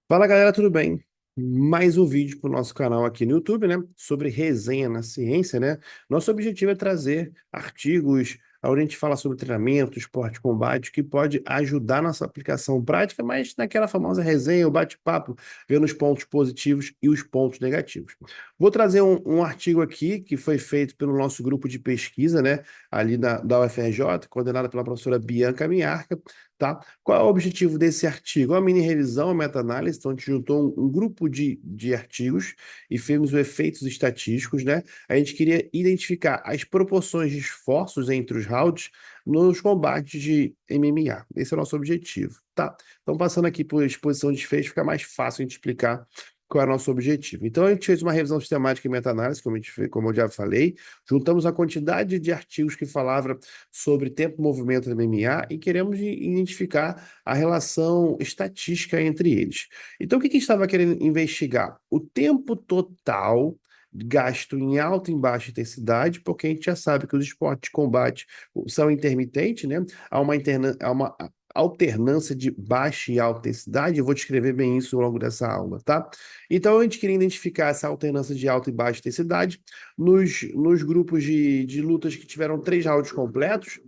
Fala galera, tudo bem? Mais um vídeo para o nosso canal aqui no YouTube, né? Sobre resenha na ciência, né? Nosso objetivo é trazer artigos onde a gente fala sobre treinamento, esporte, combate, que pode ajudar nossa aplicação prática, mas naquela famosa resenha, o bate-papo, vendo os pontos positivos e os pontos negativos. Vou trazer um artigo aqui que foi feito pelo nosso grupo de pesquisa, né? Ali da UFRJ, coordenado pela professora Bianca Miarca, tá? Qual é o objetivo desse artigo? Uma mini revisão, uma meta-análise. Então, a gente juntou um grupo de artigos e fizemos os efeitos estatísticos, né? A gente queria identificar as proporções de esforços entre os rounds nos combates de MMA. Esse é o nosso objetivo, tá? Então, passando aqui por exposição de desfecho, fica mais fácil a gente explicar qual é o nosso objetivo. Então, a gente fez uma revisão sistemática e meta-análise, como eu já falei, juntamos a quantidade de artigos que falavam sobre tempo-movimento do MMA e queremos identificar a relação estatística entre eles. Então, o que a gente estava querendo investigar? O tempo total gasto em alta e baixa intensidade, porque a gente já sabe que os esportes de combate são intermitentes, né? Há uma alternância de baixa e alta intensidade. Eu vou descrever bem isso ao longo dessa aula, tá? Então, a gente queria identificar essa alternância de alta e baixa intensidade nos grupos de lutas que tiveram 3 rounds completos,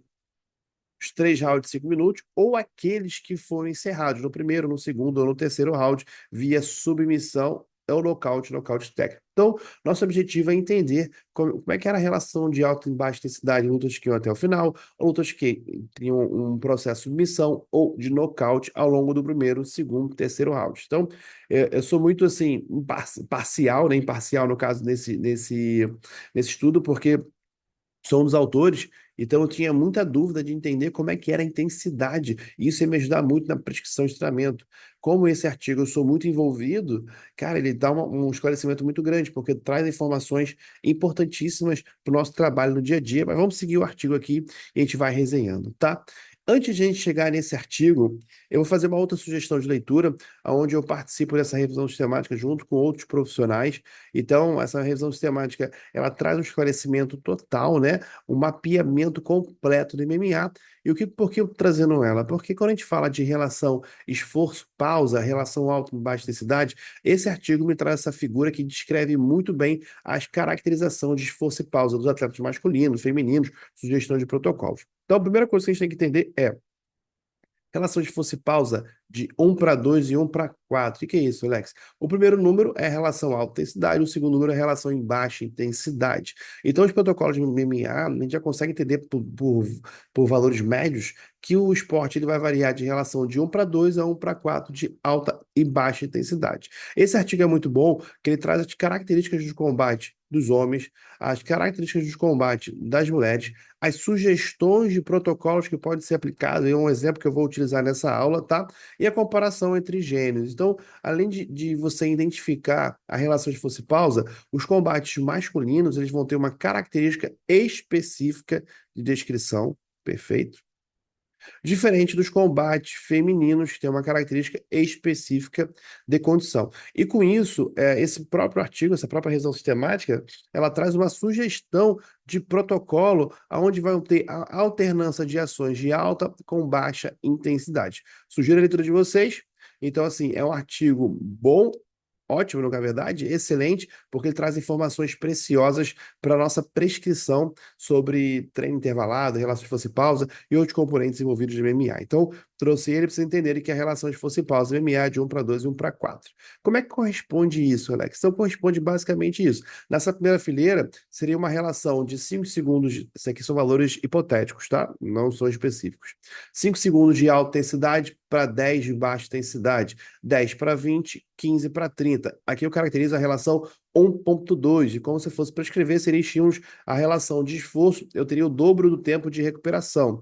os 3 rounds de 5 minutos, ou aqueles que foram encerrados no primeiro, no segundo ou no terceiro round, via submissão ou nocaute técnico. Então, nosso objetivo é entender como é que era a relação de alta e baixa intensidade em lutas que iam até o final, ou lutas que tinham um processo de submissão ou de nocaute ao longo do primeiro, segundo, terceiro round. Então, eu sou muito assim, parcial, né, imparcial no caso nesse estudo, porque sou um dos autores, então eu tinha muita dúvida de entender como é que era a intensidade, e isso ia me ajudar muito na prescrição de tratamento. Como esse artigo eu sou muito envolvido, cara, ele dá um esclarecimento muito grande, porque traz informações importantíssimas para o nosso trabalho no dia a dia, mas vamos seguir o artigo aqui e a gente vai resenhando, tá? Antes de a gente chegar nesse artigo, eu vou fazer uma outra sugestão de leitura, onde eu participo dessa revisão sistemática junto com outros profissionais. Então, essa revisão sistemática ela traz um esclarecimento total, né? Um mapeamento completo do MMA. E por que eu tô trazendo ela? Porque quando a gente fala de relação esforço-pausa, relação alta e baixa intensidade, esse artigo me traz essa figura que descreve muito bem as caracterizações de esforço e pausa dos atletas masculinos, femininos, sugestão de protocolos. Então, a primeira coisa que a gente tem que entender é relação de força e pausa de 1:2 e 1:4. O que é isso, Alex? O primeiro número é relação alta intensidade, o segundo número é relação em baixa intensidade. Então, os protocolos de MMA, a gente já consegue entender por valores médios que o esporte ele vai variar de relação de 1:2 a 1:4 de alta e baixa intensidade. Esse artigo é muito bom, que ele traz as características de combate dos homens, as características de combate das mulheres, as sugestões de protocolos que podem ser aplicados, é um exemplo que eu vou utilizar nessa aula, tá? E a comparação entre gêneros. Então, além de você identificar a relação de força e pausa, os combates masculinos, eles vão ter uma característica específica de descrição, perfeito? Diferente dos combates femininos, que tem uma característica específica de condição. E com isso, esse próprio artigo, essa própria revisão sistemática, ela traz uma sugestão de protocolo onde vão ter a alternância de ações de alta com baixa intensidade. Sugiro a leitura de vocês. Então, assim, é um artigo bom, ótimo, na verdade, excelente, porque ele traz informações preciosas para a nossa prescrição sobre treino intervalado, relação de força e pausa e outros componentes envolvidos de MMA. Então, trouxe ele para vocês entenderem que a relação de força e pausa do MMA é de 1:2 e 1:4. Como é que corresponde isso, Alex? Então, corresponde basicamente isso. Nessa primeira fileira, seria uma relação de 5 segundos, isso aqui são valores hipotéticos, tá? Não são específicos. 5 segundos de alta intensidade para 10 de baixa intensidade, 10 para 20, 15 para 30. Aqui eu caracterizo a relação 1:2, e como se fosse para escrever, seria a relação de esforço, eu teria o dobro do tempo de recuperação.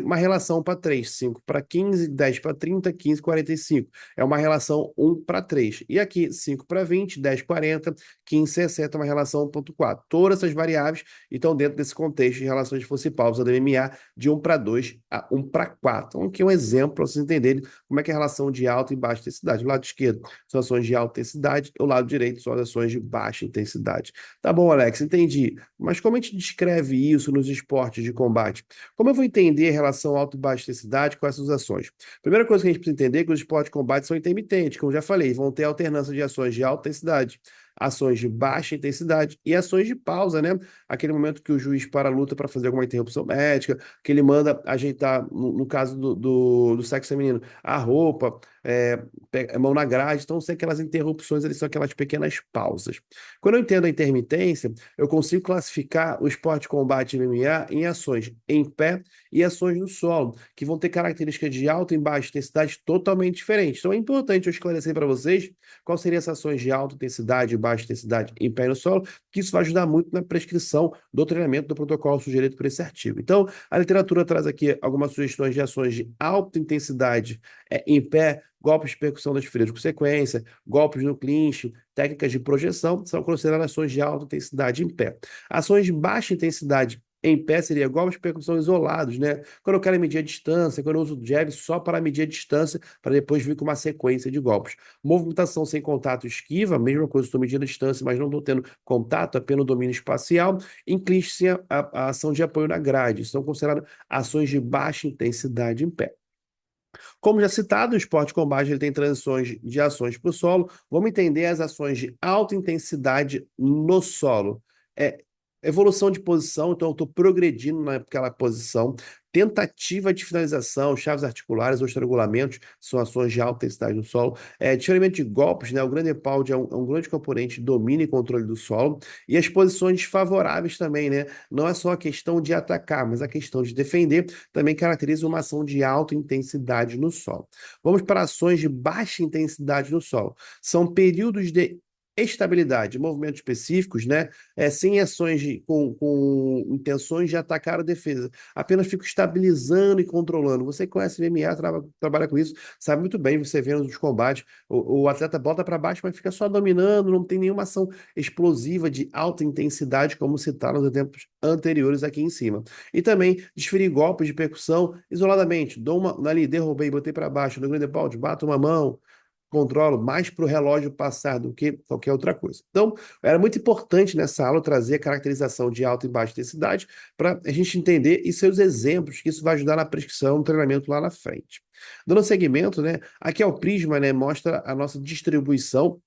Uma relação para 3, 5 para 15, 10 para 30, 15 para 45. É uma relação 1:3. E aqui, 5 para 20, 10 para 40, 15 60, uma relação 1:4. Todas essas variáveis estão dentro desse contexto de relações de força e pausa do MMA de 1:2 a 1:4. Então, aqui é um exemplo para vocês entenderem como é que é a relação de alta e baixa intensidade. O lado esquerdo são ações de alta intensidade, o lado direito são as ações de baixa intensidade. Tá bom, Alex, entendi. Mas como a gente descreve isso nos esportes de combate? Como eu vou entender a relação alta e baixa intensidade com essas ações? Primeira coisa que a gente precisa entender é que os esportes de combate são intermitentes, como eu já falei, vão ter alternância de ações de alta intensidade, ações de baixa intensidade e ações de pausa, né? Aquele momento que o juiz para a luta para fazer alguma interrupção médica, que ele manda ajeitar, no caso do sexo feminino, a roupa, mão na grade. Então, são aquelas interrupções, eles são aquelas pequenas pausas. Quando eu entendo a intermitência, eu consigo classificar o esporte de combate MMA em ações em pé e ações no solo, que vão ter características de alta e baixa intensidade totalmente diferentes. Então, é importante eu esclarecer para vocês quais seriam essas ações de alta intensidade e baixa intensidade em pé e no solo, que isso vai ajudar muito na prescrição do treinamento do protocolo sugerido por esse artigo. Então, a literatura traz aqui algumas sugestões de ações de alta intensidade em pé, golpes de percussão das feridas com sequência, golpes no clinch, técnicas de projeção, são consideradas ações de alta intensidade em pé. Ações de baixa intensidade em pé seria golpes de percussão isolados, né? Quando eu quero medir a distância, quando eu uso o jab só para medir a distância, para depois vir com uma sequência de golpes. Movimentação sem contato esquiva, mesma coisa, estou medindo a distância, mas não estou tendo contato, apenas o domínio espacial. Em clinch, sim, a ação de apoio na grade. São consideradas ações de baixa intensidade em pé. Como já citado, o esporte de combate ele tem transições de ações para o solo. Vamos entender as ações de alta intensidade no solo. É evolução de posição, então eu estou progredindo naquela posição. Tentativa de finalização, chaves articulares ou estrangulamentos são ações de alta intensidade no solo. Diferimento de golpes, né? O grande pound é um grande componente de domínio e controle do solo. E as posições desfavoráveis também, né? Não é só a questão de atacar, mas a questão de defender também caracteriza uma ação de alta intensidade no solo. Vamos para ações de baixa intensidade no solo. São períodos de estabilidade, movimentos específicos, né? Sem ações com intenções de atacar a defesa. Apenas fico estabilizando e controlando. Você que conhece MMA, trabalha com isso, sabe muito bem, você vê nos combates, o atleta bota para baixo, mas fica só dominando, não tem nenhuma ação explosiva de alta intensidade, como citaram nos exemplos anteriores aqui em cima. E também desferir golpes de percussão isoladamente. Dou uma ali, derrubei, botei para baixo, no grande pound, bato uma mão, controlo mais para o relógio passar do que qualquer outra coisa. Então, era muito importante nessa aula trazer a caracterização de alta e baixa intensidade para a gente entender e seus exemplos, que isso vai ajudar na prescrição, no treinamento lá na frente. Dando segmento, né? Aqui é o prisma, né? Mostra a nossa distribuição,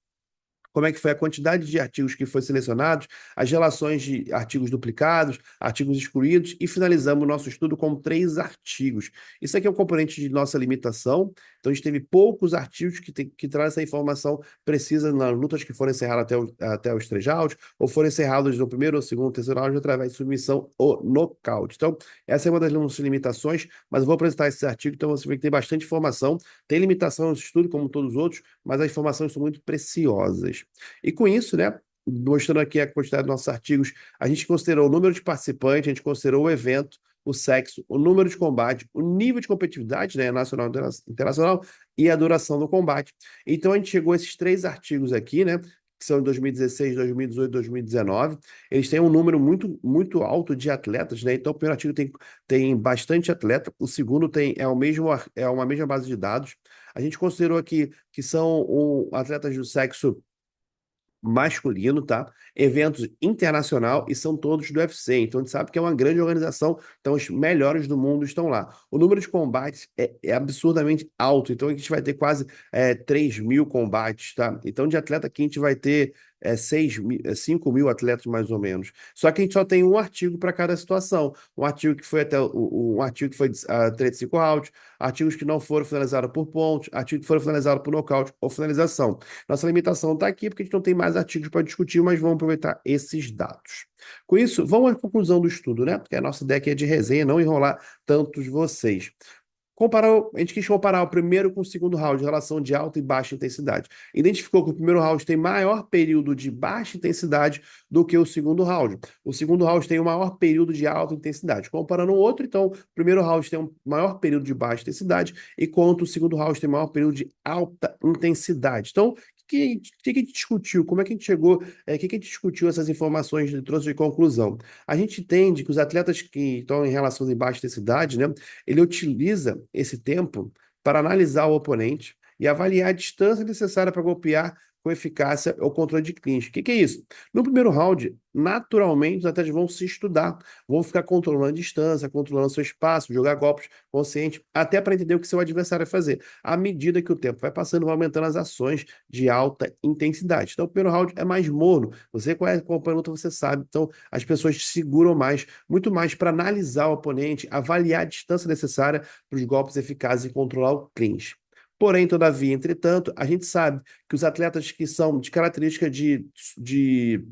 como é que foi a quantidade de artigos que foi selecionados, as relações de artigos duplicados, artigos excluídos, e finalizamos o nosso estudo com 3 artigos. Isso aqui é um componente de nossa limitação, então a gente teve poucos artigos que trazem essa informação precisa nas lutas que foram encerradas até os 3 rounds, ou foram encerrados no primeiro, segundo, terceiro round, através de submissão ou nocaute. Então, essa é uma das nossas limitações, mas eu vou apresentar esse artigo, então você vê que tem bastante informação, tem limitação no estudo, como todos os outros, mas as informações são muito preciosas. E com isso, né, mostrando aqui a quantidade de nossos artigos, a gente considerou o número de participantes, a gente considerou o evento, o sexo, o número de combate, o nível de competitividade, né, nacional e internacional, e a duração do combate. Então a gente chegou a esses 3 artigos aqui, né, que são em 2016, 2018 e 2019. Eles têm um número muito, muito alto de atletas, né? Então o primeiro artigo tem bastante atleta, o segundo é uma mesma base de dados. A gente considerou aqui que são atletas do sexo masculino, tá? Eventos internacional e são todos do UFC. Então a gente sabe que é uma grande organização, então os melhores do mundo estão lá. O número de combates é absurdamente alto, então a gente vai ter quase 3 mil combates, tá? Então de atleta aqui a gente vai ter 5 mil atletas mais ou menos. Só que a gente só tem um artigo para cada situação. Um artigo que foi até um artigo que foi 35 rounds, artigos que não foram finalizados por pontos, artigos que foram finalizados por nocaute ou finalização. Nossa limitação está aqui porque a gente não tem mais artigos para discutir, mas vamos aproveitar esses dados. Com isso, vamos à conclusão do estudo, né? Porque a nossa ideia aqui é de resenha, não enrolar tantos vocês. A gente quis comparar o primeiro com o segundo round, em relação de alta e baixa intensidade. Identificou que o primeiro round tem maior período de baixa intensidade do que o segundo round. O segundo round tem o maior período de alta intensidade. Comparando o outro, então, o primeiro round tem um maior período de baixa intensidade, enquanto o segundo round tem maior período de alta intensidade. Então, o que a gente discutiu? Como é que a gente chegou? O que a gente discutiu essas informações e trouxe de conclusão? A gente entende que os atletas que estão em relação de baixa intensidade, né, ele utiliza esse tempo para analisar o oponente e avaliar a distância necessária para golpear com eficácia ou controle de clinch. O que é isso? No primeiro round, naturalmente, os atletas vão se estudar, vão ficar controlando a distância, controlando seu espaço, jogar golpes consciente, até para entender o que seu adversário vai fazer. À medida que o tempo vai passando, vai aumentando as ações de alta intensidade. Então, o primeiro round é mais morno. Você conhece acompanha a luta, você sabe. Então, as pessoas seguram mais, muito mais para analisar o oponente, avaliar a distância necessária para os golpes eficazes e controlar o clinch. Porém, todavia, entretanto, a gente sabe que os atletas que são de característica de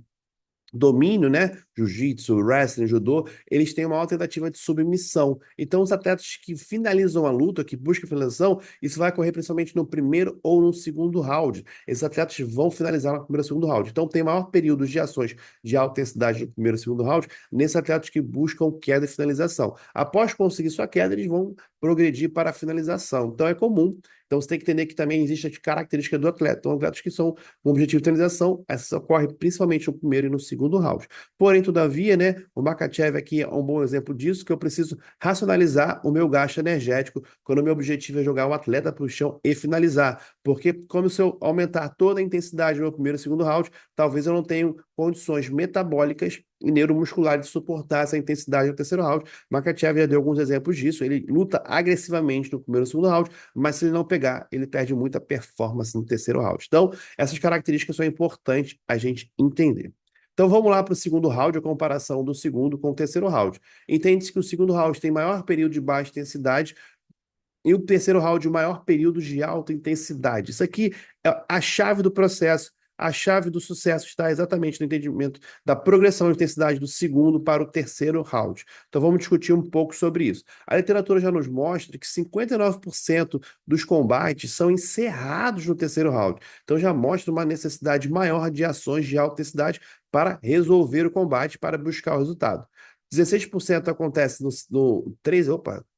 domínio, né? Jiu-jitsu, wrestling, judô, eles têm uma alta tentativa de submissão. Então, os atletas que finalizam a luta, que buscam finalização, isso vai ocorrer principalmente no primeiro ou no segundo round. Esses atletas vão finalizar no primeiro ou segundo round. Então, tem maior período de ações de alta intensidade no primeiro e segundo round nesses atletas que buscam queda e finalização. Após conseguir sua queda, eles vão progredir para a finalização. Então, é comum. Então, você tem que entender que também existe a característica do atleta. Então, atletas que são com objetivo de finalização, essa ocorre principalmente no primeiro e no segundo round. Porém, todavia, né, o Makhachev aqui é um bom exemplo disso, que eu preciso racionalizar o meu gasto energético quando o meu objetivo é jogar o atleta para o chão e finalizar. Porque, como se eu aumentar toda a intensidade no meu primeiro e segundo round, talvez eu não tenha condições metabólicas e neuromusculares de suportar essa intensidade no terceiro round. Makhachev já deu alguns exemplos disso. Ele luta agressivamente no primeiro e segundo round, mas se ele não pegar, ele perde muita performance no terceiro round. Então, essas características são importantes a gente entender. Então vamos lá para o segundo round, a comparação do segundo com o terceiro round. Entende-se que o segundo round tem maior período de baixa intensidade e o terceiro round, o maior período de alta intensidade. Isso aqui é a chave do processo. A chave do sucesso está exatamente no entendimento da progressão de intensidade do segundo para o terceiro round. Então vamos discutir um pouco sobre isso. A literatura já nos mostra que 59% dos combates são encerrados no terceiro round. Então já mostra uma necessidade maior de ações de alta intensidade para resolver o combate, para buscar o resultado. 16% acontece no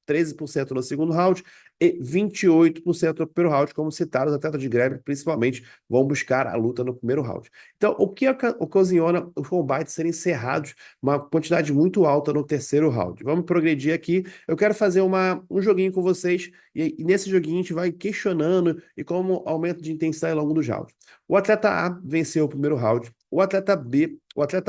13% no segundo round e 28% no primeiro round, como citaram os atletas de greve, principalmente vão buscar a luta no primeiro round. Então, o que ocasiona os combates serem encerrados uma quantidade muito alta no terceiro round? Vamos progredir aqui. Eu quero fazer um joguinho com vocês e nesse joguinho a gente vai questionando e como aumento de intensidade ao longo dos rounds. O atleta A venceu o primeiro round. O atleta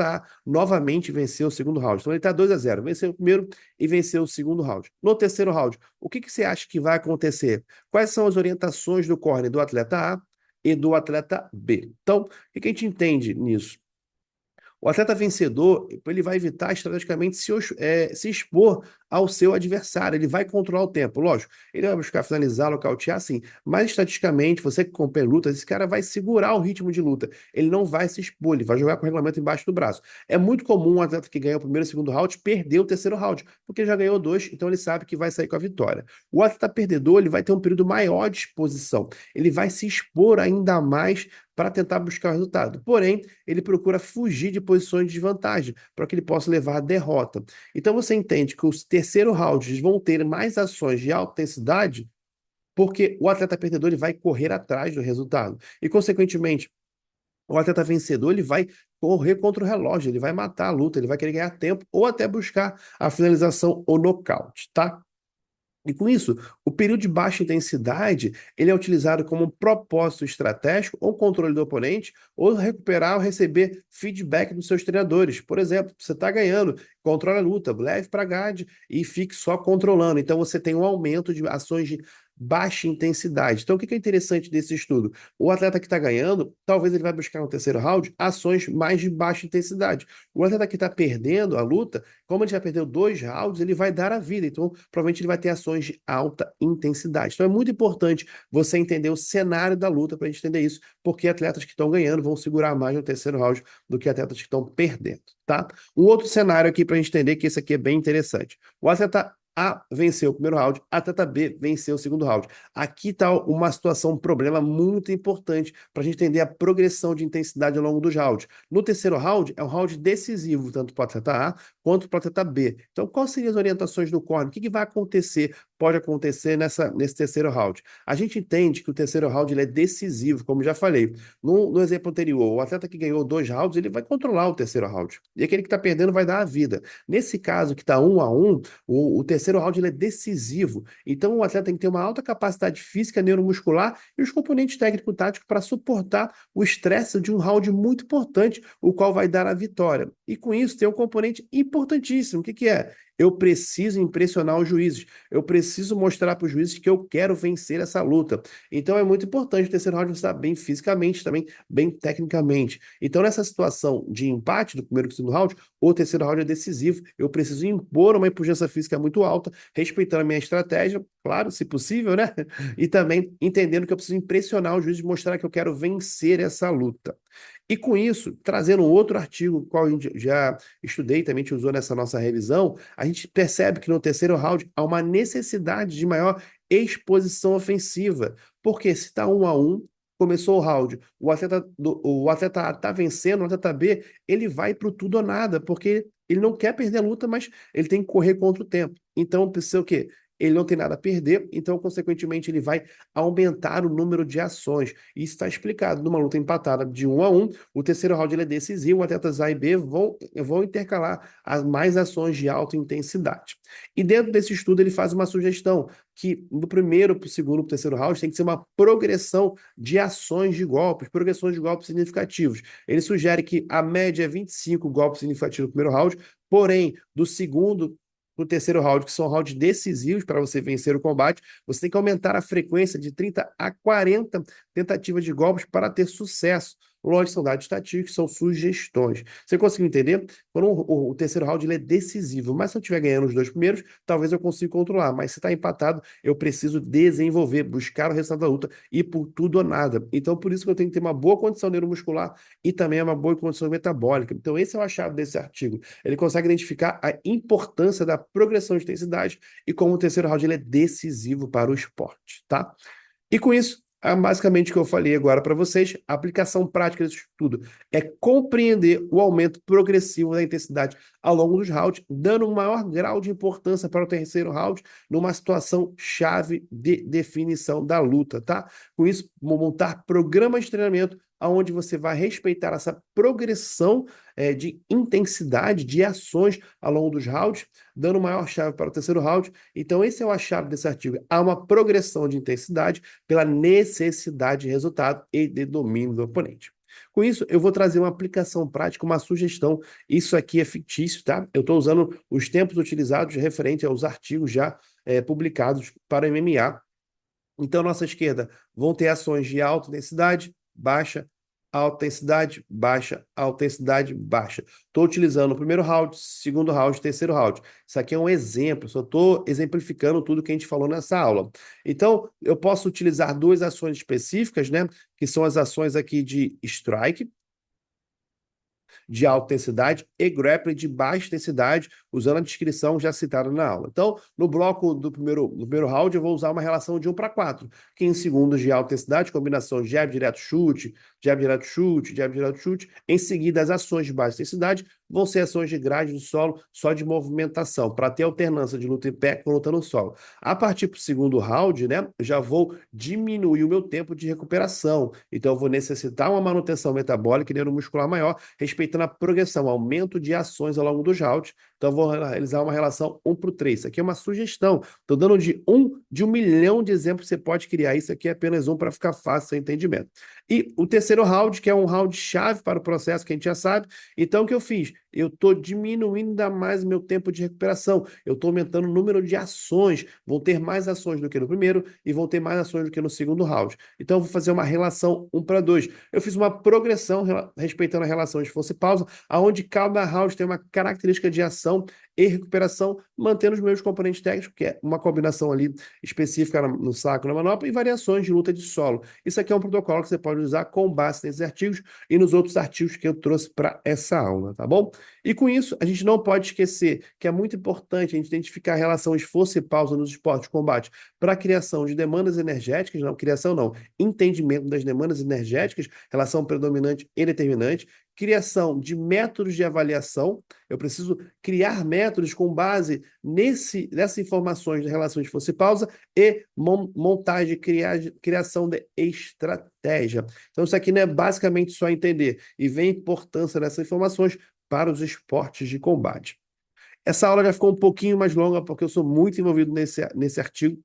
A novamente venceu o segundo round. Então ele está 2-0. Venceu o primeiro e venceu o segundo round. No terceiro round, o que você acha que vai acontecer? Quais são as orientações do corner do atleta A e do atleta B? Então, o que a gente entende nisso? O atleta vencedor, ele vai evitar estrategicamente se expor ao seu adversário, ele vai controlar o tempo, lógico, ele vai buscar finalizar, nocautear, sim, mas estatisticamente, você que acompanha luta, esse cara vai segurar o ritmo de luta, ele não vai se expor, ele vai jogar com o regulamento embaixo do braço. É muito comum um atleta que ganha o primeiro e o segundo round perder o terceiro round, porque ele já ganhou dois, então ele sabe que vai sair com a vitória. O atleta perdedor, ele vai ter um período maior de exposição, ele vai se expor ainda mais para tentar buscar o resultado. Porém, ele procura fugir de posições de desvantagem para que ele possa levar à derrota. Então você entende que os terceiro round eles vão ter mais ações de alta intensidade porque o atleta perdedor ele vai correr atrás do resultado. E, consequentemente, o atleta vencedor ele vai correr contra o relógio, ele vai matar a luta, ele vai querer ganhar tempo ou até buscar a finalização ou nocaute, tá? E com isso, o período de baixa intensidade, ele é utilizado como um propósito estratégico ou controle do oponente, ou recuperar ou receber feedback dos seus treinadores. Por exemplo, você está ganhando, controle a luta, leve para a grade e fique só controlando. Então você tem um aumento de ações de baixa intensidade. Então o que é interessante desse estudo? O atleta que está ganhando, talvez ele vai buscar no terceiro round ações mais de baixa intensidade. O atleta que está perdendo a luta, como ele já perdeu dois rounds, ele vai dar a vida. Então, provavelmente ele vai ter ações de alta intensidade. Então, é muito importante você entender o cenário da luta para a gente entender isso, porque atletas que estão ganhando vão segurar mais no terceiro round do que atletas que estão perdendo, tá? Um outro cenário aqui para a gente entender que esse aqui é bem interessante. O atleta A venceu o primeiro round, atleta B venceu o segundo round. Aqui está uma situação, um problema muito importante para a gente entender a progressão de intensidade ao longo dos rounds. No terceiro round, é um round decisivo, tanto para o atleta A quanto para o atleta B. Então, quais seriam as orientações do corner? O que vai acontecer pode acontecer nesse terceiro round? A gente entende que o terceiro round ele é decisivo, como já falei. No exemplo anterior, o atleta que ganhou 2 rounds, ele vai controlar o terceiro round. E aquele que está perdendo vai dar a vida. Nesse caso, que está 1-1, o terceiro round ele é decisivo. Então, o atleta tem que ter uma alta capacidade física, neuromuscular e os componentes técnico-táticos para suportar o estresse de um round muito importante, o qual vai dar a vitória. E com isso, tem um componente importantíssimo. O que que é? Eu preciso impressionar os juízes. Eu preciso mostrar para os juízes que eu quero vencer essa luta. Então é muito importante o terceiro round estar bem fisicamente, também bem tecnicamente. Então, nessa situação de empate do primeiro e do segundo round, o terceiro round é decisivo. Eu preciso impor uma pujança física muito alta, respeitando a minha estratégia, claro, se possível, né? E também entendendo que eu preciso impressionar os juízes e mostrar que eu quero vencer essa luta. E com isso, trazendo um outro artigo, qual a gente já estudei, também te usou nessa nossa revisão, a gente percebe que no terceiro round há uma necessidade de maior exposição ofensiva. Porque se está 1-1, começou o round, o atleta A está vencendo, o atleta B, ele vai para o tudo ou nada, porque ele não quer perder a luta, mas ele tem que correr contra o tempo. Então, precisa o quê? Ele não tem nada a perder, então, consequentemente, ele vai aumentar o número de ações. Isso está explicado. Numa luta empatada de 1-1, o terceiro round ele é decisivo, atletas A e B vão intercalar mais ações de alta intensidade. E dentro desse estudo, ele faz uma sugestão que do primeiro para o segundo para o terceiro round tem que ser uma progressão de ações de golpes, progressões de golpes significativos. Ele sugere que a média é 25 golpes significativos no primeiro round, porém, do segundo no terceiro round, que são rounds decisivos para você vencer o combate, você tem que aumentar a frequência de 30 a 40 tentativas de golpes para ter sucesso. Lógico, são dados estatísticos, são sugestões. Você conseguiu entender? Quando o terceiro round ele é decisivo, mas se eu estiver ganhando os 2 primeiros, talvez eu consiga controlar. Mas se está empatado, eu preciso desenvolver, buscar o resultado da luta e por tudo ou nada. Então, por isso que eu tenho que ter uma boa condição neuromuscular e também uma boa condição metabólica. Então, esse é o achado desse artigo. Ele consegue identificar a importância da progressão de intensidade e como o terceiro round ele é decisivo para o esporte, tá? E com isso, basicamente o que eu falei agora para vocês, a aplicação prática desse estudo é compreender o aumento progressivo da intensidade ao longo dos rounds, dando um maior grau de importância para o terceiro round numa situação chave de definição da luta, tá? Com isso, vou montar programas de treinamento onde você vai respeitar essa progressão de intensidade, de ações ao longo dos rounds, dando maior chave para o terceiro round. Então, esse é o achado desse artigo. Há uma progressão de intensidade pela necessidade de resultado e de domínio do oponente. Com isso, eu vou trazer uma aplicação prática, uma sugestão. Isso aqui é fictício, tá? Eu estou usando os tempos utilizados referente aos artigos já publicados para o MMA. Então, à nossa esquerda vão ter ações de alta intensidade, baixa, alta intensidade, baixa, alta intensidade, baixa. Estou utilizando o primeiro round, segundo round, terceiro round. Isso aqui é um exemplo, só estou exemplificando tudo que a gente falou nessa aula. Então, eu posso utilizar 2 ações específicas, né? Que são as ações aqui de strike, de alta intensidade e grappling de baixa intensidade, usando a descrição já citada na aula. Então, no bloco do primeiro round, eu vou usar uma relação de 1:4, 15 segundos de alta intensidade, combinação jab, direto, chute, jab, direto, chute, jab, direto, chute. Em seguida, as ações de baixa intensidade vão ser ações de grade do solo, só de movimentação, para ter alternância de luta em pé com luta no solo. A partir do segundo round, né, eu já vou diminuir o meu tempo de recuperação. Então, eu vou necessitar uma manutenção metabólica e neuromuscular maior, respeitando a progressão, aumento de ações ao longo dos rounds. Então, eu vou realizar uma relação 1:3. Isso aqui é uma sugestão. Estou dando de 1 milhão de exemplos que você pode criar. Isso aqui é apenas um para ficar fácil seu entendimento. E o terceiro round, que é um round chave para o processo, que a gente já sabe. Então, o que eu fiz? Eu estou diminuindo ainda mais o meu tempo de recuperação. Eu estou aumentando o número de ações. Vão ter mais ações do que no primeiro e vão ter mais ações do que no segundo round. Então, eu vou fazer uma relação 1:2. Eu fiz uma progressão respeitando a relação de força e pausa, onde cada round tem uma característica de ação e recuperação, mantendo os meus componentes técnicos, que é uma combinação ali específica no saco, na manopla, e variações de luta de solo. Isso aqui é um protocolo que você pode usar com base nesses artigos e nos outros artigos que eu trouxe para essa aula, tá bom? E com isso, a gente não pode esquecer que é muito importante a gente identificar a relação esforço e pausa nos esportes de combate para a criação de demandas energéticas, não, criação não, entendimento das demandas energéticas, relação predominante e determinante, criação de métodos de avaliação. Eu preciso criar métodos com base nessas informações de relações de força e pausa e montagem, criação de estratégia. Então, isso aqui não é basicamente só entender e ver a importância dessas informações para os esportes de combate. Essa aula já ficou um pouquinho mais longa, porque eu sou muito envolvido nesse artigo.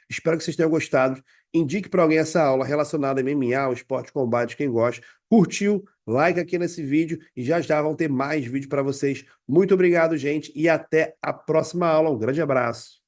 Espero que vocês tenham gostado. Indique para alguém essa aula relacionada a MMA, ao esporte de combate, quem gosta. Curtiu? Like aqui nesse vídeo e já já vão ter mais vídeos para vocês. Muito obrigado, gente, e até a próxima aula. Um grande abraço.